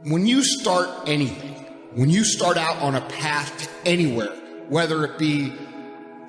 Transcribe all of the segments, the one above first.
When you start anything, when you start out on a path to anywhere, whether it be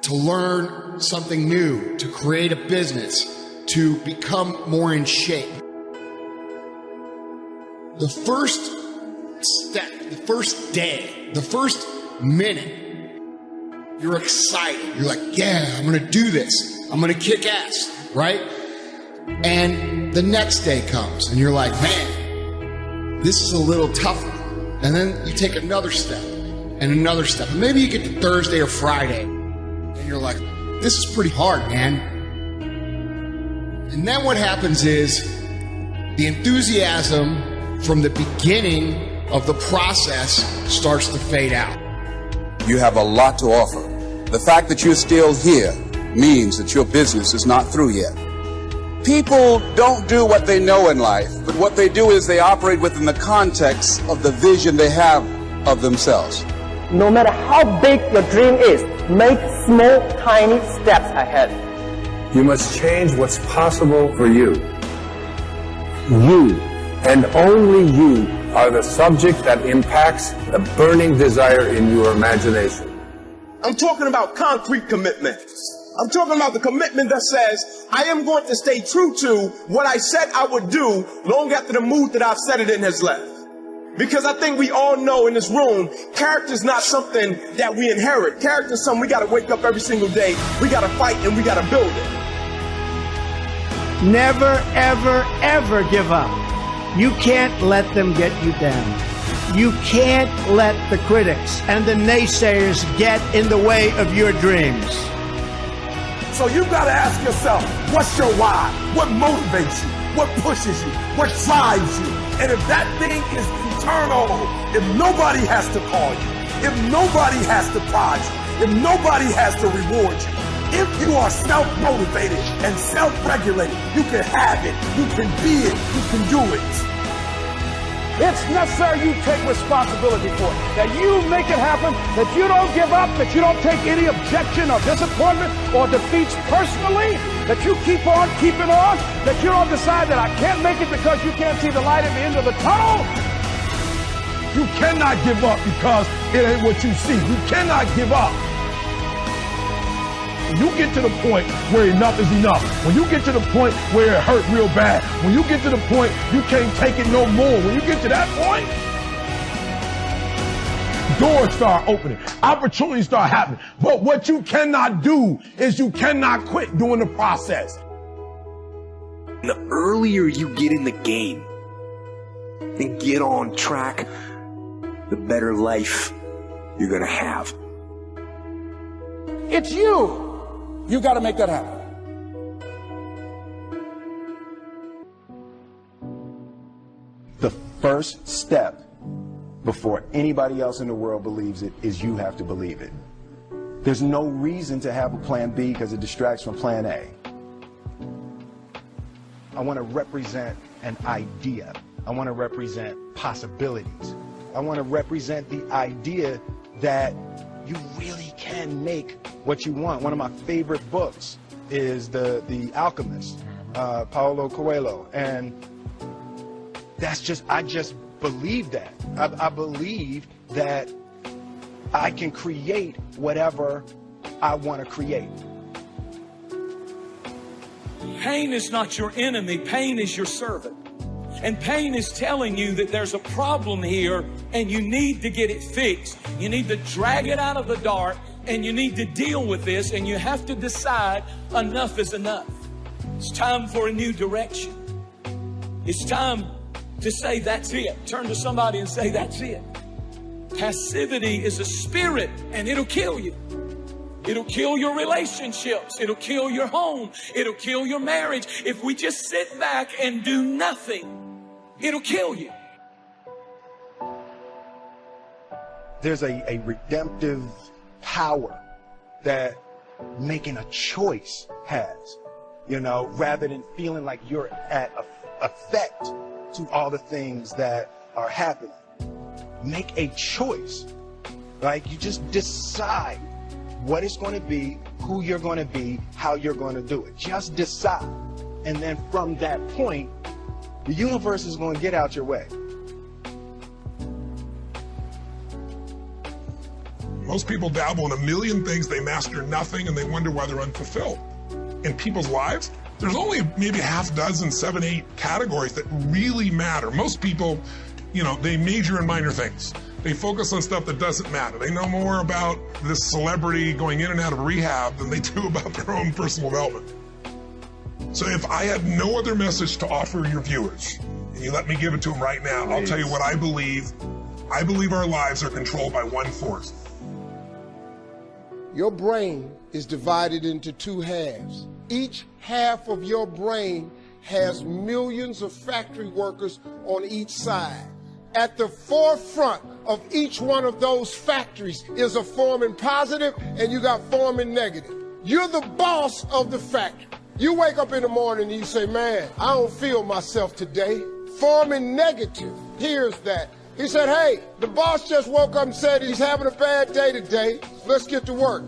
to learn something new, to create a business, to become more in shape, the first step, the first day, the first minute, you're excited. You're like, yeah, I'm going to do this. I'm going to kick ass, right? And the next day comes and you're like, man, this is a little tougher. And then you take another step and another step. And maybe you get to Thursday or Friday and you're like, this is pretty hard, man. And then what happens is the enthusiasm from the beginning of the process starts to fade out. You have a lot to offer. The fact that you're still here means that your business is not through yet. People don't do what they know in life, but what they do is they operate within the context of the vision they have of themselves. No matter how big your dream is, make small, tiny steps ahead. You must change what's possible for you. You, and only you, are the subject that impacts the burning desire in your imagination. I'm talking about concrete commitment. I'm talking about the commitment that says, I am going to stay true to what I said I would do long after the mood that I've set it in has left. Because I think we all know in this room, character is not something that we inherit. Character is something we got to wake up every single day. We got to fight and we got to build it. Never, ever, ever give up. You can't let them get you down. You can't let the critics and the naysayers get in the way of your dreams. So you got to ask yourself, what's your why? What motivates you? What pushes you? What drives you? And if that thing is eternal, if nobody has to call you, if nobody has to prize you, if nobody has to reward you, if you are self-motivated and self-regulated, you can have it, you can be it, you can do it. It's necessary you take responsibility for it, that you make it happen, that you don't give up, that you don't take any objection or disappointment or defeats personally, that you keep on keeping on, that you don't decide that I can't make it because you can't see the light at the end of the tunnel. You cannot give up because it ain't what you see. You cannot give up. When you get to the point where enough is enough, when you get to the point where it hurt real bad, when you get to the point you can't take it no more, when you get to that point, doors start opening, opportunities start happening. But what you cannot do is you cannot quit doing the process. The earlier you get in the game and get on track, the better life you're gonna have. It's you. You got to make that happen. The first step before anybody else in the world believes it is you have to believe it. There's no reason to have a plan B because it distracts from plan A. I want to represent an idea. I want to represent possibilities. I want to represent the idea that you really can make what you want. One of my favorite books is The Alchemist, Paulo Coelho. And I just believe that. I believe that I can create whatever I want to create. Pain is not your enemy. Pain is your servant. And pain is telling you that there's a problem here and you need to get it fixed. You need to drag it out of the dark and you need to deal with this, and you have to decide enough is enough. It's time for a new direction. It's time to say that's it. Turn to somebody and say that's it. Passivity is a spirit and it'll kill you. It'll kill your relationships. It'll kill your home. It'll kill your marriage. If we just sit back and do nothing, it'll kill you. There's a redemptive power that making a choice has, rather than feeling like you're at effect to all the things that are happening. Make a choice. Like, you just decide what it's going to be, who you're going to be, how you're going to do it. Just decide. And then from that point, the universe is going to get out your way. Most people dabble in a million things, they master nothing, and they wonder why they're unfulfilled. In people's lives, there's only maybe half dozen, 7, 8 categories that really matter. Most people, you know, they major in minor things. They focus on stuff that doesn't matter. They know more about this celebrity going in and out of rehab than they do about their own personal development. So if I had no other message to offer your viewers, and you let me give it to them right now, I'll tell you what I believe. I believe our lives are controlled by one force. Your brain is divided into 2 halves. Each half of your brain has millions of factory workers on each side. At the forefront of each one of those factories is a forming positive, and you got forming negative. You're the boss of the factory. You wake up in the morning and you say, man, I don't feel myself today. Forming negative hears that. He said, hey, the boss just woke up and said he's having a bad day today. Let's get to work.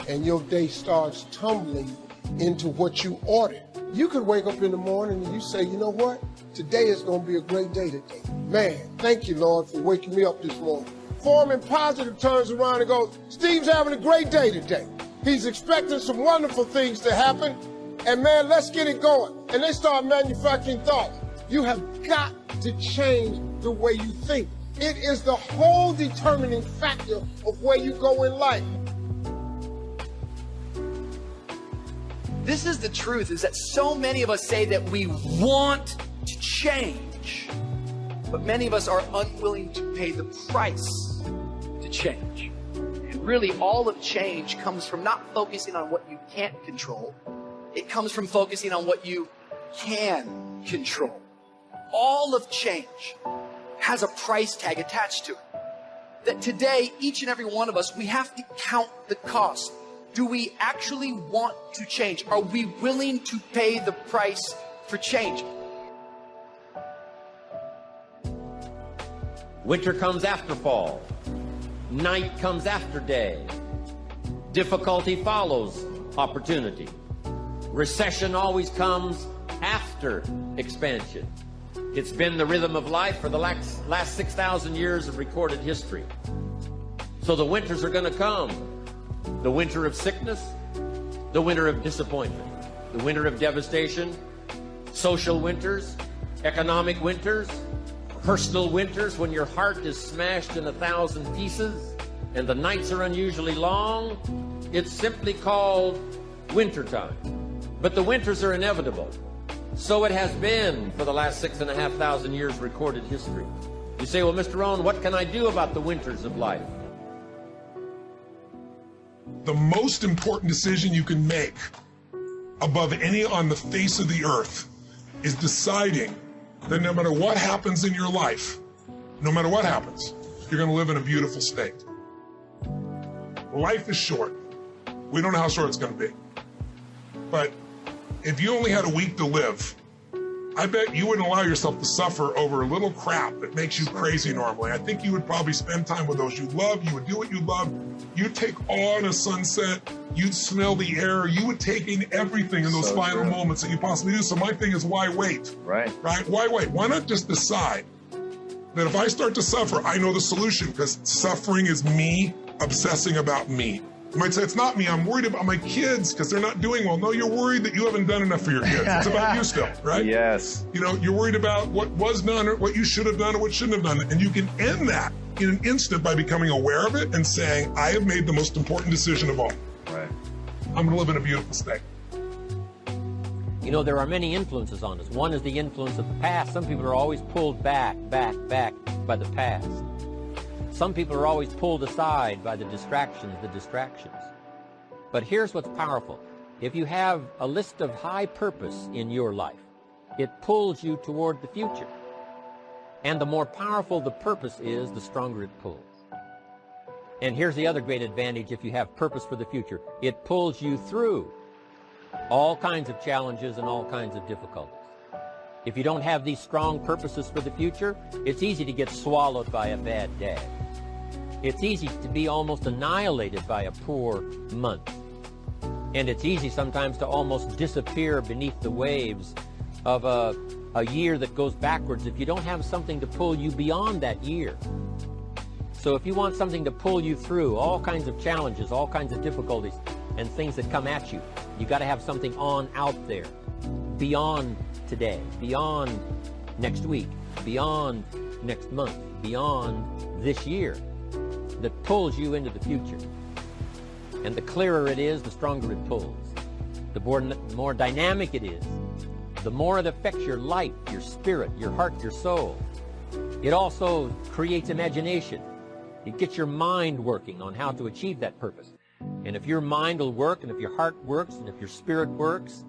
And your day starts tumbling into what you ordered. You could wake up in the morning and you say, you know what? Today is going to be a great day today. Man, thank you, Lord, for waking me up this morning. Forming positive turns around and goes, Steve's having a great day today. He's expecting some wonderful things to happen. And man, let's get it going. And they start manufacturing thoughts. You have got to change the way you think. It is the whole determining factor of where you go in life. This is the truth, is that so many of us say that we want to change, but many of us are unwilling to pay the price to change. And really, all of change comes from not focusing on what you can't control. It comes from focusing on what you can control. All of change has a price tag attached to it. That today, each and every one of us, we have to count the cost. Do we actually want to change? Are we willing to pay the price for change? Winter comes after fall. Night comes after day. Difficulty follows opportunity. Recession always comes after expansion. It's been the rhythm of life for the last 6,000 years of recorded history. So the winters are going to come. The winter of sickness, the winter of disappointment, the winter of devastation, social winters, economic winters, personal winters when your heart is smashed in 1,000 pieces and the nights are unusually long. It's simply called wintertime. But the winters are inevitable. So it has been for the last 6,500 years recorded history. You say, well, Mr. Rohn, what can I do about the winters of life? The most important decision you can make above any on the face of the earth is deciding that no matter what happens in your life, no matter what happens, you're going to live in a beautiful state. Life is short. We don't know how short it's going to be. But if you only had a week to live, I bet you wouldn't allow yourself to suffer over a little crap that makes you crazy normally. I think you would probably spend time with those you love. You would do what you love. You'd take on a sunset. You'd smell the air. You would take in everything in those final moments that you possibly do. So my thing is, why wait? Right. Why wait? Why not just decide that if I start to suffer, I know the solution, because suffering is me obsessing about me. You might say, it's not me, I'm worried about my kids because they're not doing well. No, you're worried that you haven't done enough for your kids. It's about you still, right? Yes. You know, you're worried about what was done or what you should have done or what shouldn't have done. And you can end that in an instant by becoming aware of it and saying, I have made the most important decision of all. Right. I'm going to live in a beautiful state. You know, there are many influences on us. One is the influence of the past. Some people are always pulled back by the past. Some people are always pulled aside by the distractions. But here's what's powerful. If you have a list of high purpose in your life, it pulls you toward the future. And the more powerful the purpose is, the stronger it pulls. And here's the other great advantage if you have purpose for the future. It pulls you through all kinds of challenges and all kinds of difficulties. If you don't have these strong purposes for the future, it's easy to get swallowed by a bad day. It's easy to be almost annihilated by a poor month. And it's easy sometimes to almost disappear beneath the waves of a year that goes backwards if you don't have something to pull you beyond that year. So if you want something to pull you through all kinds of challenges, all kinds of difficulties, and things that come at you, you got to have something on out there, beyond today, beyond next week, beyond next month, beyond this year, that pulls you into the future. And the clearer it is, the stronger it pulls. The more dynamic it is, the more it affects your life, your spirit, your heart, your soul. It also creates imagination. It gets your mind working on how to achieve that purpose. And if your mind will work, and if your heart works, and if your spirit works,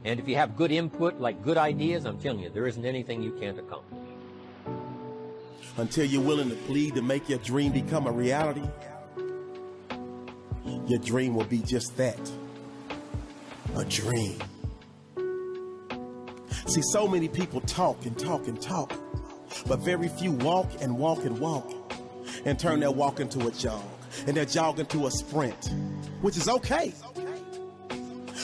and if you have good input, like good ideas, I'm telling you, there isn't anything you can't accomplish. Until you're willing to bleed to make your dream become a reality, your dream will be just that, a dream. See, so many people talk and talk and talk, but very few walk and walk and walk and turn their walk into a jog and their jog into a sprint, which is okay.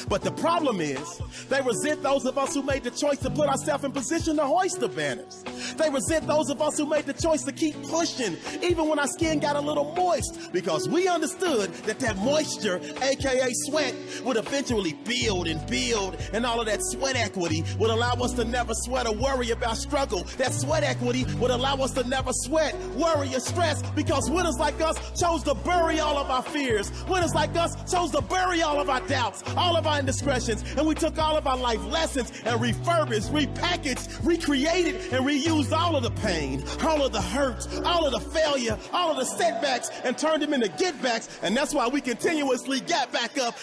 But the problem is, they resent those of us who made the choice to put ourselves in position to hoist the banners. They resent those of us who made the choice to keep pushing, even when our skin got a little moist, because we understood that that moisture, aka sweat, would eventually build, and all of that sweat equity would allow us to never sweat or worry about struggle. That sweat equity would allow us to never sweat, worry, or stress, because winners like us chose to bury all of our fears. Winners like us chose to bury all of our doubts, all of our indiscretions, and we took all of our life lessons and refurbished, repackaged, recreated, and reused all of the pain, all of the hurt, all of the failure, all of the setbacks, and turned them into get backs. And that's why we continuously get back up